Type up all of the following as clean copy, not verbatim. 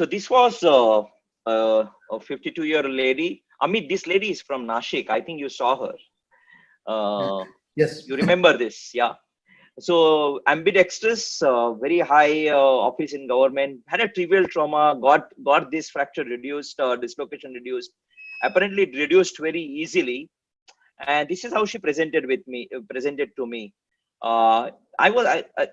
So this was a 52-year lady. Amit, this lady is from Nashik. I think you saw her. Yes. You remember this, yeah? So ambidextrous, very high office in government, had a trivial trauma, got this fracture reduced, dislocation reduced. Apparently, it reduced very easily, and this is how she presented to me.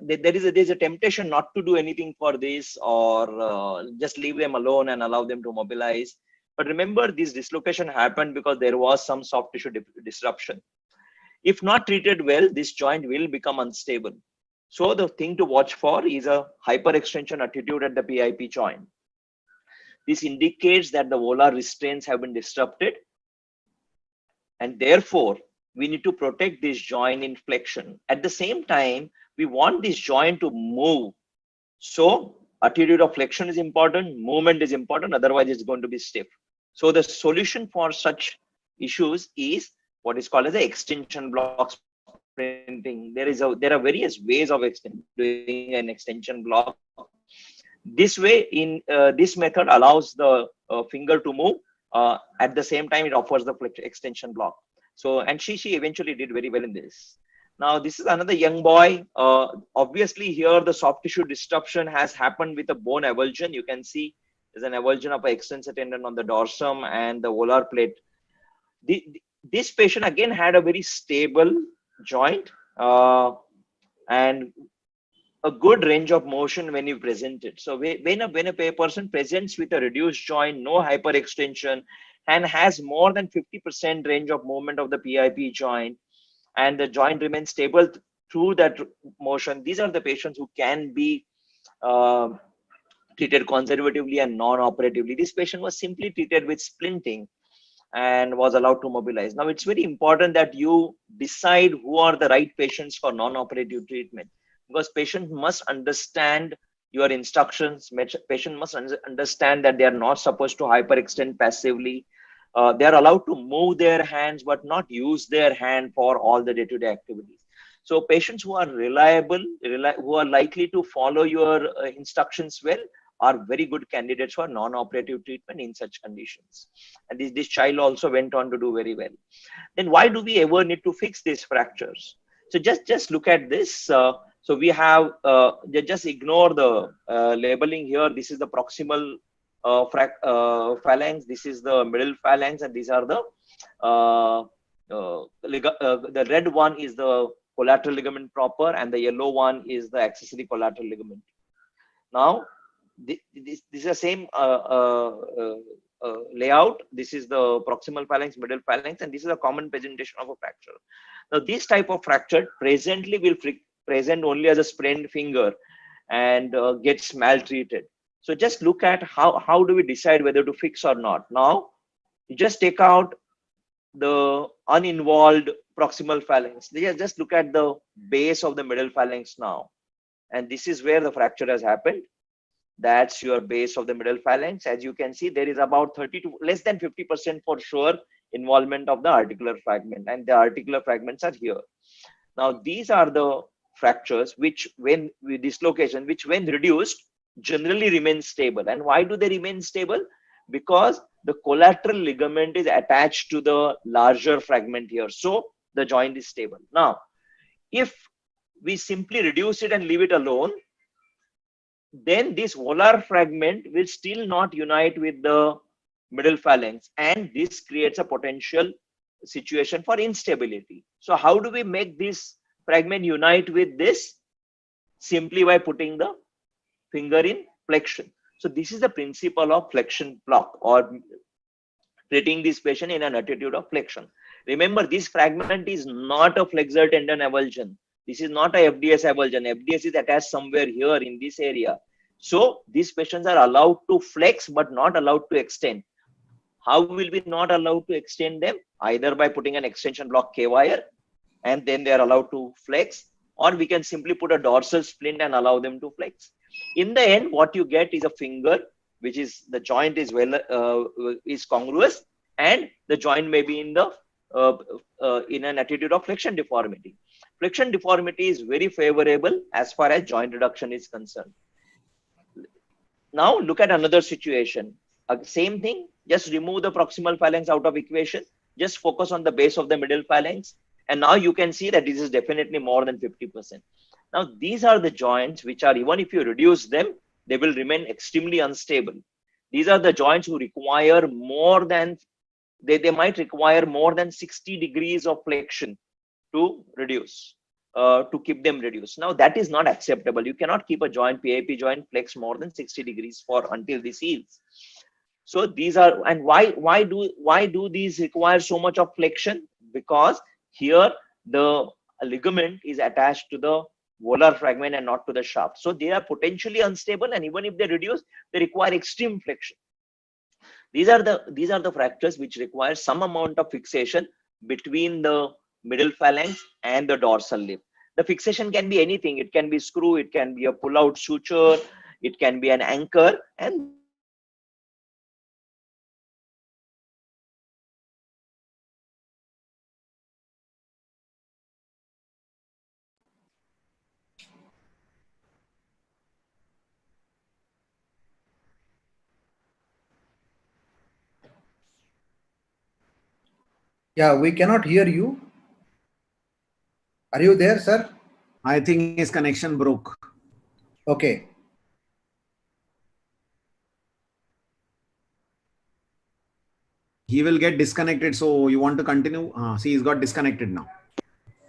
There's a temptation not to do anything for this, or just leave them alone and allow them to mobilize. But remember, this dislocation happened because there was some soft tissue disruption. If not treated well, this joint will become unstable. So the thing to watch for is a hyperextension attitude at the PIP joint. This indicates that the volar restraints have been disrupted, and therefore we need to protect this joint in flexion. At the same time, we want this joint to move. So attitude of flexion is important, movement is important, otherwise it's going to be stiff. So the solution for such issues is what is called as the extension block sprinting. There are various ways of doing an extension block. This way, this method allows the finger to move. At the same time, it offers the extension block. So, and she eventually did very well in this. Now, this is another young boy. Obviously, here the soft tissue disruption has happened with a bone avulsion. You can see there's an avulsion of an extensor tendon on the dorsum and the volar plate. This patient again had a very stable joint and a good range of motion when you present it. So when a person presents with a reduced joint, no hyperextension, and has more than 50% range of movement of the PIP joint, and the joint remains stable through that motion, these are the patients who can be treated conservatively and non-operatively. This patient was simply treated with splinting and was allowed to mobilize. Now, it's very important that you decide who are the right patients for non-operative treatment, because patient must understand your instructions. Patient must understand that they are not supposed to hyperextend passively. They are allowed to move their hands, but not use their hand for all the day-to-day activities. So patients who are reliable, who are likely to follow your instructions well, are very good candidates for non-operative treatment in such conditions. And this child also went on to do very well. Then why do we ever need to fix these fractures? So just look at this. So we have, just ignore the labeling here. This is the proximal phalanx. This is the middle phalanx, and these are the red one is the collateral ligament proper, and the yellow one is the accessory collateral ligament. Now, this is the same layout. This is the proximal phalanx, middle phalanx, and this is a common presentation of a fracture. Now, this type of fracture presently will present only as a sprained finger and gets maltreated. So just look at how do we decide whether to fix or not. Now, you just take out the uninvolved proximal phalanx. Just look at the base of the middle phalanx now. And this is where the fracture has happened. That's your base of the middle phalanx. As you can see, there is about 30 to less than 50% for sure involvement of the articular fragment, and the articular fragments are here. Now, these are the fractures which, when with dislocation, which when reduced, generally remain stable. And why do they remain stable? Because the collateral ligament is attached to the larger fragment here. So the joint is stable. Now, if we simply reduce it and leave it alone, then this volar fragment will still not unite with the middle phalanx, and this creates a potential situation for instability. So how do we make this fragment unite with this? Simply by putting the finger in flexion. So this is the principle of flexion block, or treating this patient in an attitude of flexion. Remember, this fragment is not a flexor tendon avulsion. This is not a FDS avulsion. FDS is attached somewhere here in this area. So these patients are allowed to flex, but not allowed to extend. How will we not allowed to extend them? Either by putting an extension block K-wire, and then they are allowed to flex, or we can simply put a dorsal splint and allow them to flex. In the end, what you get is a finger, which is the joint is is congruous, and the joint may be in the in an attitude of flexion deformity. Flexion deformity is very favorable as far as joint reduction is concerned. Now look at another situation. Same thing, just remove the proximal phalanx out of equation. Just focus on the base of the middle phalanx. And now you can see that this is definitely more than 50%. Now, these are the joints which are, even if you reduce them, they will remain extremely unstable. These are the joints who require more than, they might require more than 60 degrees of flexion to reduce, to keep them reduced. Now that is not acceptable. You cannot keep a joint, PIP joint, flex more than 60 degrees for until this heals. So these are, and why do these require so much of flexion? Because here the ligament is attached to the volar fragment and not to the shaft. So they are potentially unstable, and even if they reduce, they require extreme flexion. These are the fractures which require some amount of fixation between the middle phalanx and the dorsal lip. The fixation can be anything. It can be screw, it can be a pull-out suture, it can be an anchor, and this is what is done here. Now, this is the fracture which is reduced well, and this is the fracture which is reduced poorly. Yeah, we cannot hear you. Are you there, sir? I think his connection broke. Okay. He will get disconnected. So you want to continue? See, he's got disconnected now.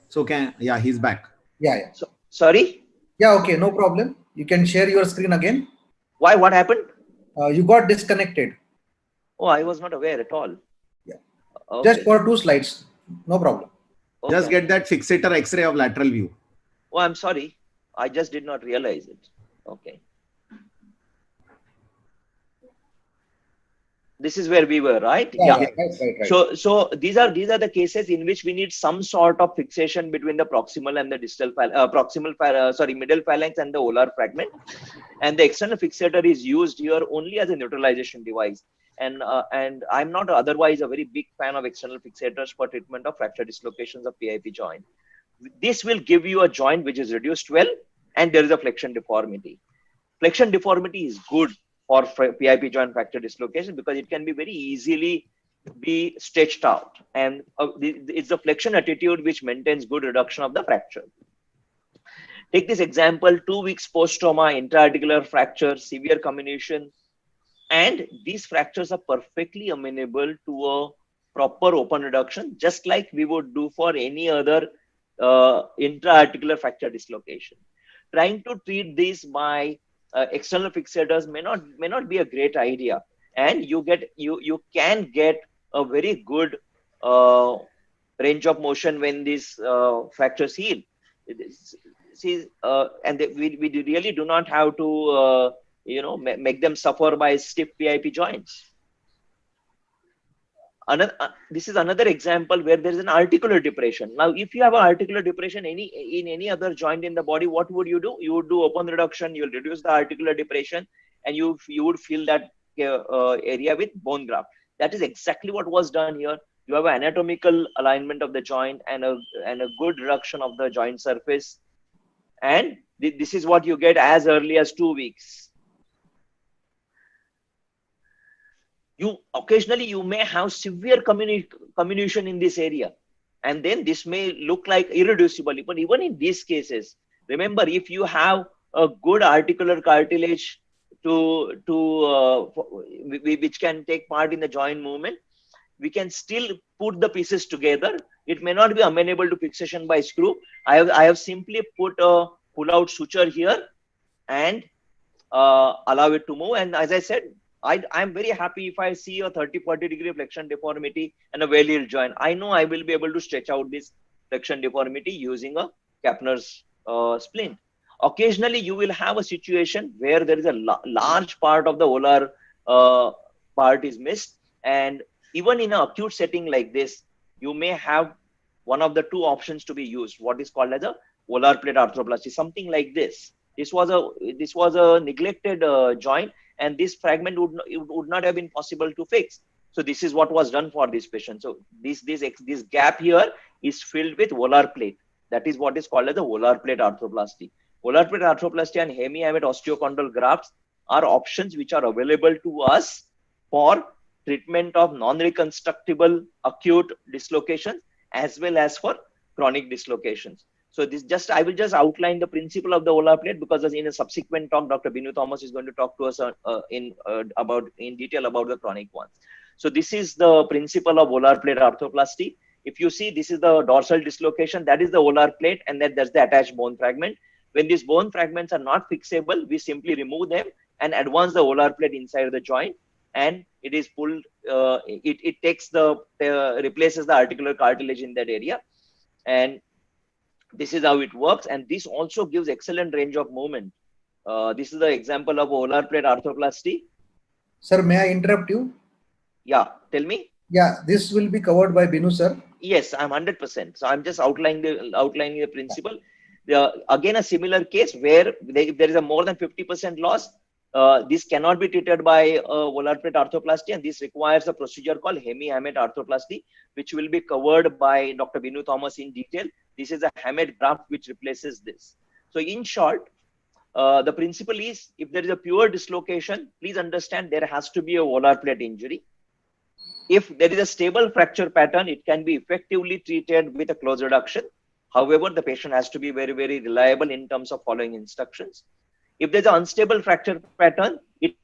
So yeah, he's back. Yeah, yeah. So, sorry? Yeah, okay, no problem. You can share your screen again. Why? What happened? You got disconnected. Oh, I was not aware at all. Yeah. Just Okay. for 2 slides. No problem. Okay. Just get that fixator X-ray of lateral view. Oh, I'm sorry. I just did not realize it. Okay. This is where we were, right? Yeah. Right. So these are the cases in which we need some sort of fixation between the proximal and the distal middle phalanx and the volar fragment, and the external fixator is used here only as a neutralization device. And I'm not otherwise a very big fan of external fixators for treatment of fracture dislocations of PIP joint. This will give you a joint which is reduced well, and there is a flexion deformity. Flexion deformity is good for PIP joint fracture dislocation because it can be very easily be stretched out, and it's the flexion attitude which maintains good reduction of the fracture. Take this example: 2 weeks post-trauma, intra-articular fracture, severe comminution, and these fractures are perfectly amenable to a proper open reduction, just like we would do for any other intra-articular fracture dislocation. Trying to treat this by external fixators may not be a great idea, and you can get a very good range of motion when these fractures heal. We really do not have to make them suffer by stiff PIP joints. This is another example where there is an articular depression. Now, if you have an articular depression in any other joint in the body, what would you do? You would do open reduction. You'll reduce the articular depression, and you would fill that area with bone graft. That is exactly what was done here. You have an anatomical alignment of the joint and a good reduction of the joint surface, and this is what you get as early as 2 weeks. Occasionally you may have severe comminution in this area, and then this may look like irreducible. But even in these cases, remember, if you have a good articular cartilage which can take part in the joint movement, we can still put the pieces together. It may not be amenable to fixation by screw. I have simply put a pull-out suture here and allow it to move. And as I said, I'm very happy if I see a 30-40 degree flexion deformity and a well-healed joint. I know I will be able to stretch out this flexion deformity using a Kapner's splint. Occasionally, you will have a situation where there is a large part of the volar part is missed, and even in an acute setting like this, you may have one of the two options to be used, what is called as a volar plate arthroplasty, something like this. This was a neglected joint, and this fragment would not have been possible to fix. So this is what was done for this patient. So this gap here is filled with volar plate. That is what is called as a volar plate arthroplasty. Volar plate arthroplasty and hemi-hamate osteochondral grafts are options which are available to us for treatment of non-reconstructible acute dislocations as well as for chronic dislocations. So this just, I will just outline the principle of the volar plate, because in a subsequent talk, Dr. Binu Thomas is going to talk to us in detail about the chronic ones. So this is the principle of volar plate arthroplasty. If you see, this is the dorsal dislocation, that is the volar plate, and then there's the attached bone fragment. When these bone fragments are not fixable, we simply remove them and advance the volar plate inside the joint, and it is pulled, it takes replaces the articular cartilage in that area. And this is how it works, and this also gives excellent range of movement. This is the example of volar plate arthroplasty. Sir, may I interrupt you? Yeah, tell me. Yeah, this will be covered by Binu, sir. Yes, I'm 100%. So I'm just outlining the principle. Again, a similar case where if there is a more than 50% loss, this cannot be treated by volar plate arthroplasty, and this requires a procedure called hemi-hamate arthroplasty, which will be covered by Dr. Binu Thomas in detail. This is a hamate graft which replaces this. So in short, the principle is, if there is a pure dislocation, please understand there has to be a volar plate injury. If there is a stable fracture pattern, it can be effectively treated with a close reduction. However, the patient has to be very, very reliable in terms of following instructions. If there's an unstable fracture pattern, it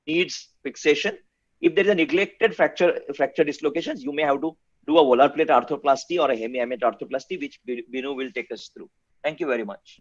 needs fixation. If there is a neglected fracture dislocations, you may have to do a volar plate arthroplasty or a hemi-hamate arthroplasty, which Binu will take us through. Thank you very much.